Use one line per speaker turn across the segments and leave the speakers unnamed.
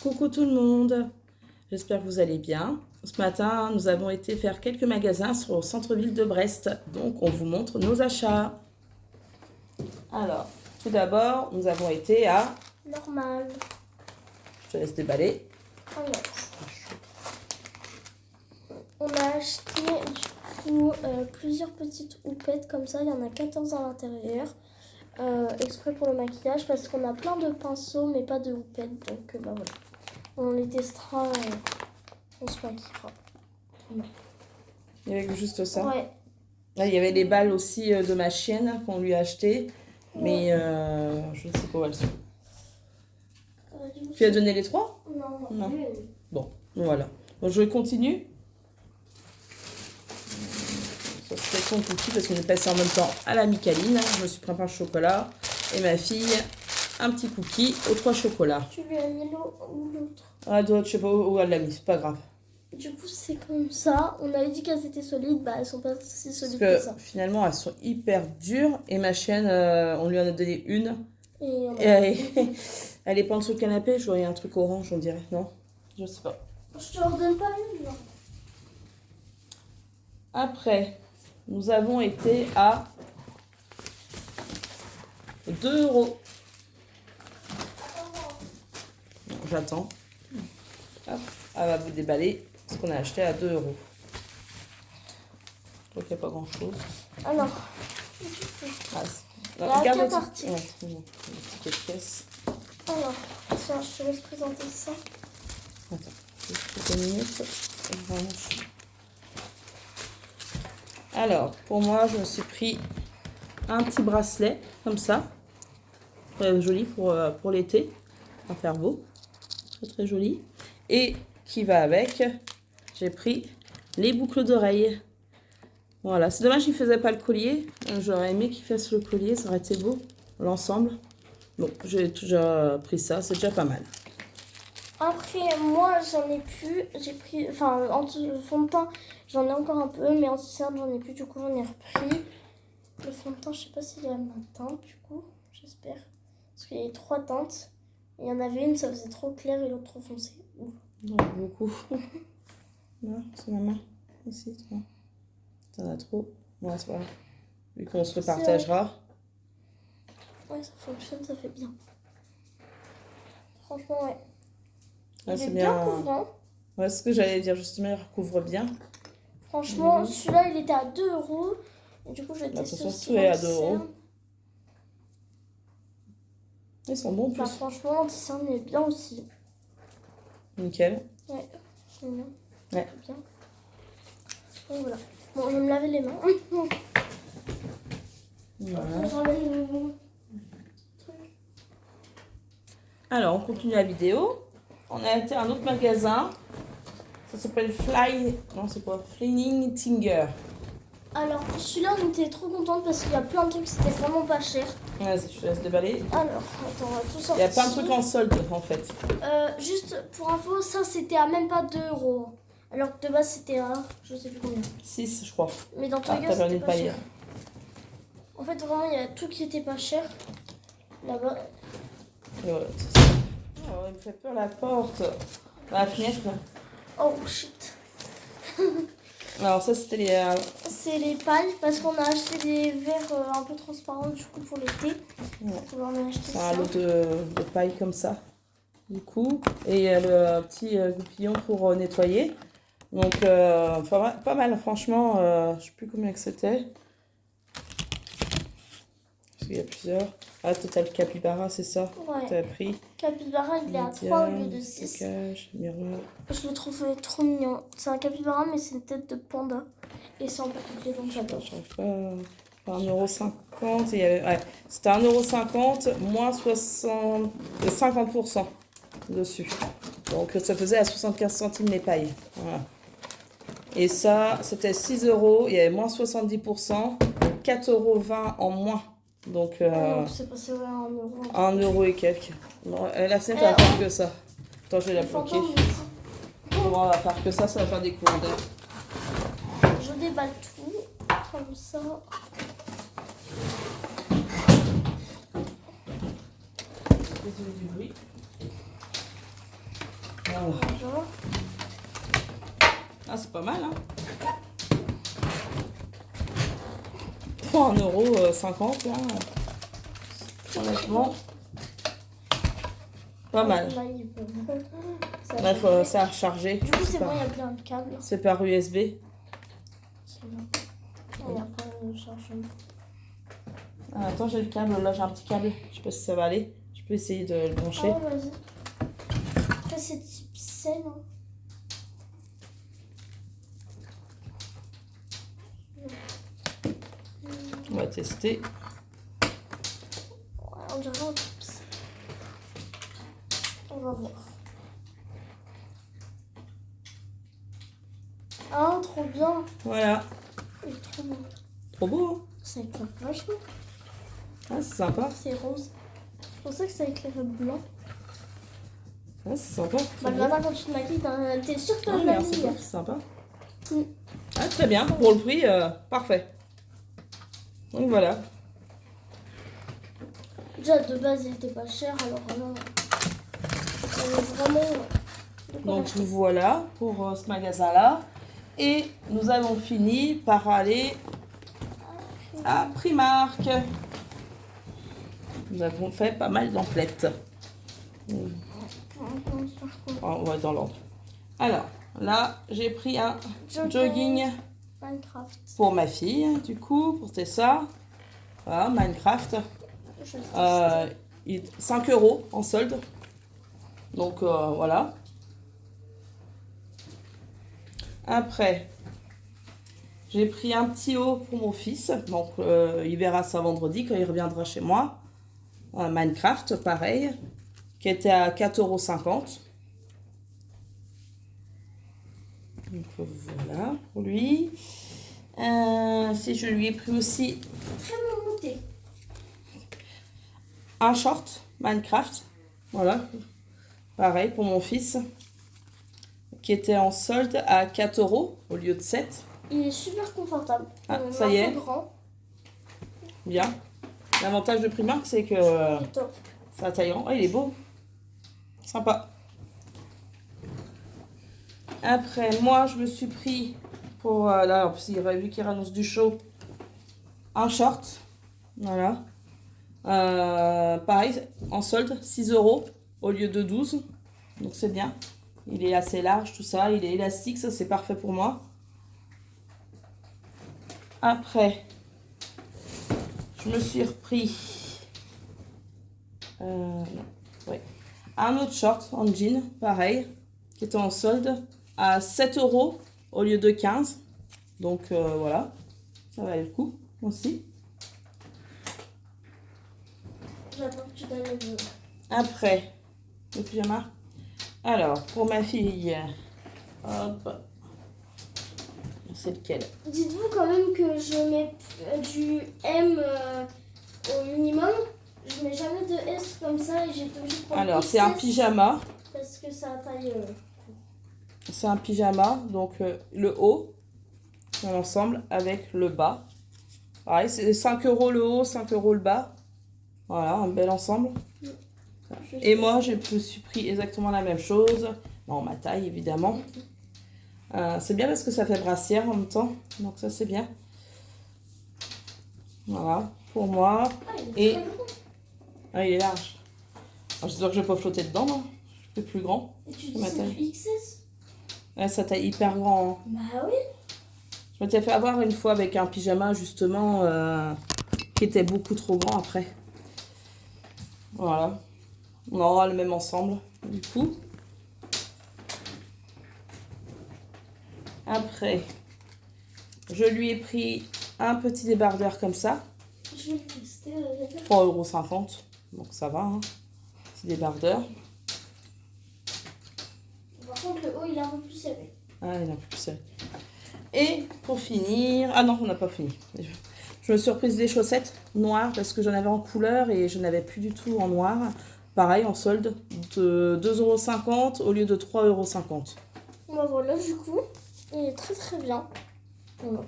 Coucou tout le monde, j'espère que vous allez bien. Ce matin, nous avons été faire quelques magasins sur le centre-ville de Brest, donc on vous montre nos achats. Alors, tout d'abord, nous avons été à...
Normal.
Je te laisse déballer.
Alors, on a acheté du coup plusieurs petites houppettes comme ça, il y en a 14 à l'intérieur. Exprès pour le maquillage parce qu'on a plein de pinceaux mais pas de houppettes, donc bah voilà. On les testera, on se maquillera.
Il y avait juste ça.
Ouais.
Là, il y avait les balles aussi de ma chienne qu'on lui a achetées, mais je ne sais pas où elles sont. Tu as donné les 3?
Non.
Bon, voilà. Donc je continue. Ça se fait son cookie parce qu'on est passé en même temps à la Micaline. Je me suis pris un pain de chocolat et ma fille un petit cookie aux 3 chocolats.
Tu lui as mis l'eau ou l'autre?
Ah, d'autres, je sais pas où elle l'a mis, c'est pas grave.
Du coup, c'est comme ça. On avait dit qu'elles étaient solides, bah elles sont pas si solides que
Parce
ça.
que finalement, elles sont hyper dures et ma chienne, on lui en a donné une.
Et
elle est pas en dessous le canapé, je voyais un truc orange, on dirait. Non, je sais pas.
je te redonne pas une, là.
Après, nous avons été à 2 €. Bon, j'attends. Hop, elle va vous déballer ce qu'on a acheté à 2 €. Donc il n'y a pas grand chose.
Alors,
Ah,
il y a
regarde
4
le
articles.
Ouais, c'est bon. Le ticket de caisse.
Alors, tiens, je te laisse présenter ça.
Attends, juste quelques minutes. Alors, pour moi, je me suis pris un petit bracelet, comme ça. Très joli pour l'été. On va faire beau. Très très joli. Et qui va avec, j'ai pris les boucles d'oreilles. Voilà, c'est dommage qu'il ne faisait pas le collier. J'aurais aimé qu'il fasse le collier, ça aurait été beau, l'ensemble. Bon, j'ai déjà pris ça, c'est déjà pas mal.
Après, moi, j'en ai plus. J'ai pris, enfin, fond de teint, j'en ai encore un peu, mais anti-cerne, j'en ai plus. Du coup, j'en ai repris. Le fond de teint, je sais pas s'il y a ma teinte, du coup, j'espère. Parce qu'il y avait 3 teintes. Il y en avait une, ça faisait trop clair et l'autre trop foncé.
Non, beaucoup. Non, c'est ma main. Aussi, toi. T'en as trop. Ouais, c'est pas grave. Vu qu'on se le partagera.
Ouais, ça fonctionne, ça fait bien. Franchement, ouais.
Ouais,
Il est bien couvrant.
Ouais, c'est ce que j'allais dire, justement, il recouvre bien.
Franchement, celui-là, il était à 2 €. Et du coup, je vais tester aussi.
Tout est à 2 €. Ils sont bons en plus.
Bah, franchement, l'anti-cerne est bien aussi.
Nickel.
Ouais, c'est bien.
Ouais.
Bien. Donc voilà. Bon, je vais me laver les mains.
Voilà.
J'enlève le truc.
Alors, on continue la vidéo. On a été à un autre magasin. Ça s'appelle Non, c'est quoi? Flying Tinger.
Alors, celui-là, on était trop contente parce qu'il y a plein de trucs, c'était vraiment pas cher.
Vas-y, je te laisse déballer.
Alors, attends, on va tout sortir.
Il y a plein de trucs en solde, en fait.
Juste pour info, ça, c'était à même pas 2 €. Alors que de base, c'était à, je sais plus combien.
6, je crois.
Mais dans tous les cas,
t'as perdu
c'était
de
pas
pailler.
cher. En fait, vraiment, il y a tout qui était pas cher. Là-bas.
Et voilà, c'est ça. Oh, il me fait peur la porte. La fenêtre.
Oh, shit.
Alors, ça, c'était les...
C'est les pailles parce qu'on a acheté des verres un peu transparents du coup pour l'été.
Ouais.
On a acheté
C'est
ça.
un lot de paille comme ça. Du coup, et il y a le petit goupillon pour nettoyer. Donc, pas mal, franchement. Je sais plus combien que c'était. Parce qu'il y a plusieurs. Ah, Total Capybara, c'est ça
Ouais.
que tu as pris.
Capybara, il est à 3 au lieu de 6.
Stockage, miroir.
Je le trouve trop mignon. C'est un capybara, mais c'est une tête de panda. Et c'est en particulier, donc j'adore.
J'arrive pas. 1,50 €. Ouais, c'était 1,50 €, moins 50% dessus. Donc ça faisait à 75 centimes les pailles. Voilà. Et ça, c'était 6 €. Il y avait moins 70%. 4,20 € en moins. Donc
c'est passé à 1 €.
1 € et quelques. Bon, la fenêtre, elle va faire que ça. Attends, je vais la bloquer. On va faire que ça va faire des courants d'air.
Je déballe tout, comme ça.
Désolé du bruit. Voilà.
Voilà.
Ah, c'est pas mal, hein. Pour 1,50 €, là. Honnêtement, pas mal.
Là, il peut- Ça a
Bref,
changé.
ça a rechargé.
Du coup, c'est bon, il y a plein de câbles.
C'est par USB.
C'est bon. Il y a pas de chargement.
Ah, attends, j'ai le câble. Là, j'ai un petit câble. Je sais pas si ça va aller. Je peux essayer de le
Ah
brancher.
ouais, vas-y. Après, c'est type C, non?
On va tester.
Ouais, on dirait un type C. On va voir. Ah, trop bien.
Voilà.
Il est trop beau.
Trop beau,
Ça éclaire vachement.
hein. Ah, c'est sympa.
C'est rose. Je pensais que ça éclairait blanc.
Ah, c'est sympa.
Bah,
C'est
le
beau.
matin, quand tu te maquilles, t'es sûr que
Ah,
t'as de la
regarde, c'est
lumière.
beau, c'est sympa.
Mm.
Ah, très bien. Pour le prix, parfait. Donc voilà.
Déjà, de base, il était pas cher, alors là, c'est vraiment. de quoi
Donc
l'acheter.
voilà pour ce magasin-là. Et nous avons fini par aller à Primark. Nous avons fait pas mal d'emplettes. On va dans l'ordre. Alors, là, j'ai pris un jogging
Minecraft.
pour ma fille, du coup, pour Tessa. Voilà, Minecraft.
Je sais.
5 € en solde. Donc, voilà. Après, j'ai pris un petit haut pour mon fils. Donc, il verra ça vendredi quand il reviendra chez moi. Minecraft, pareil, qui était à 4,50 €. Donc, voilà pour lui. Si je lui ai pris aussi
Très bon monté.
un short Minecraft. Voilà. Pareil pour mon fils. Qui était en solde à 4 € au lieu de 7.
Il est super confortable.
Ah,
Il
ça y
un
est.
peu grand.
Bien. L'avantage de Primark, c'est que
Il est top.
c'est à taille grande. Oh, il est beau. Sympa. Après, moi, je me suis pris pour... là, en plus, vu qu'il annonce du chaud, un short. Voilà. Pareil, en solde, 6 € au lieu de 12. Donc, c'est bien. Il est assez large, tout ça. Il est élastique, ça, c'est parfait pour moi. Après, je me suis repris ouais, un autre short en jean, pareil, qui était en solde à 7 € au lieu de 15. Donc voilà, ça valait le coup aussi.
J'attends que tu donnes le bleu.
Après, le pyjama. Alors, pour ma fille, hop, c'est lequel?
Dites-vous quand même que je mets du M au minimum. Je mets jamais de S comme ça et j'ai été obligée de prendre
Alors, c'est un
XS
pyjama.
parce que ça a taille.
C'est un pyjama, donc le haut dans l'ensemble avec le bas. Pareil, c'est 5 € le haut, 5 € le bas. Voilà, un bel ensemble. Et moi, je me suis pris exactement la même chose. Bon, ma taille, évidemment. C'est bien parce que ça fait brassière en même temps. Donc ça, c'est bien. Voilà, pour moi.
Ah, il est
Et-
très grand.
Ah, il est large. J'espère que je vais pas flotter dedans, non? Je fais plus grand.
Et tu
C'est
dis
ma
c'est
taille.
du XS?
Ouais, ça taille hyper grand. Hein.
Bah oui.
Je m'étais fait avoir une fois avec un pyjama, justement, qui était beaucoup trop grand après. Voilà. On aura le même ensemble, du coup. Après, je lui ai pris un petit débardeur comme ça.
Je vais le tester.
3,50 €. Donc ça va, hein. Petit débardeur.
Par contre, le haut, il est un peu plus serré.
Ah, il est un peu plus serré. Et pour finir... Ah non, on n'a pas fini. Je me suis reprise des chaussettes noires parce que j'en avais en couleur et je n'avais plus du tout en noir. Pareil, en solde, de 2,50 € au lieu de 3,50 €.
Bah voilà, du coup, il est très très bien. Voilà.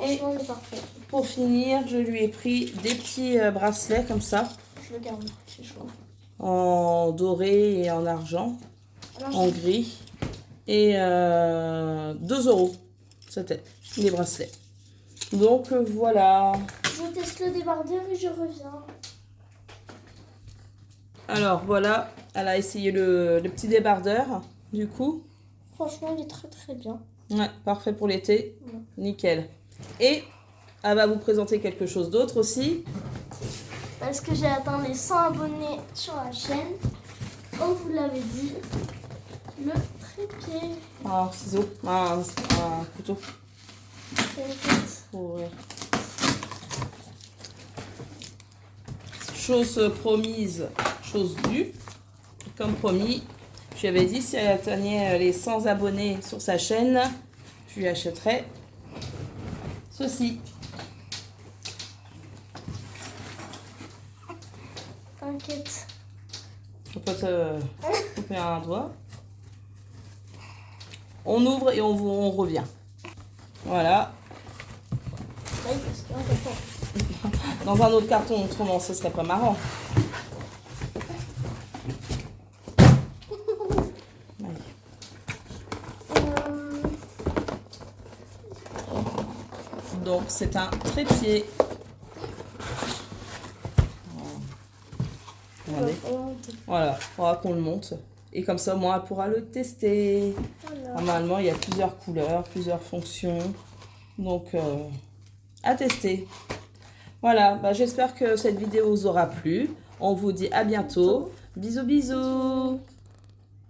Et
Franchement, il est parfait.
pour finir, je lui ai pris des petits bracelets comme ça,
Je le garde, c'est chaud.
en doré et en argent. en gris. Et 2 €, c'était les bracelets. Donc voilà.
Je teste le débardeur et je reviens.
Alors voilà, elle a essayé le petit débardeur, du coup.
Franchement, il est très très bien.
Ouais, parfait pour l'été.
Ouais.
Nickel. Et elle va vous présenter quelque chose d'autre aussi.
Parce que j'ai atteint les 100 abonnés sur la chaîne. Comme vous l'avez dit, le trépied.
Un ciseau, un couteau.
T'inquiète.
Pour ouvrir. Chose promise, chose due. Comme promis, je lui avais dit si elle atteignait les 100 abonnés sur sa chaîne, je lui achèterais ceci.
T'inquiète.
Je peux te couper un doigt. On ouvre et on revient. Voilà.
Oui, parce qu'on répond.
Dans un autre carton, autrement, ce serait pas marrant. Donc, c'est un trépied. Regardez. Voilà, il faudra qu'on le monte. Et comme ça, au moins, elle pourra le tester.
Voilà.
Normalement, il y a plusieurs couleurs, plusieurs fonctions. Donc, à tester. Voilà, bah, j'espère que cette vidéo vous aura plu. On vous dit à bientôt. Bisous, bisous.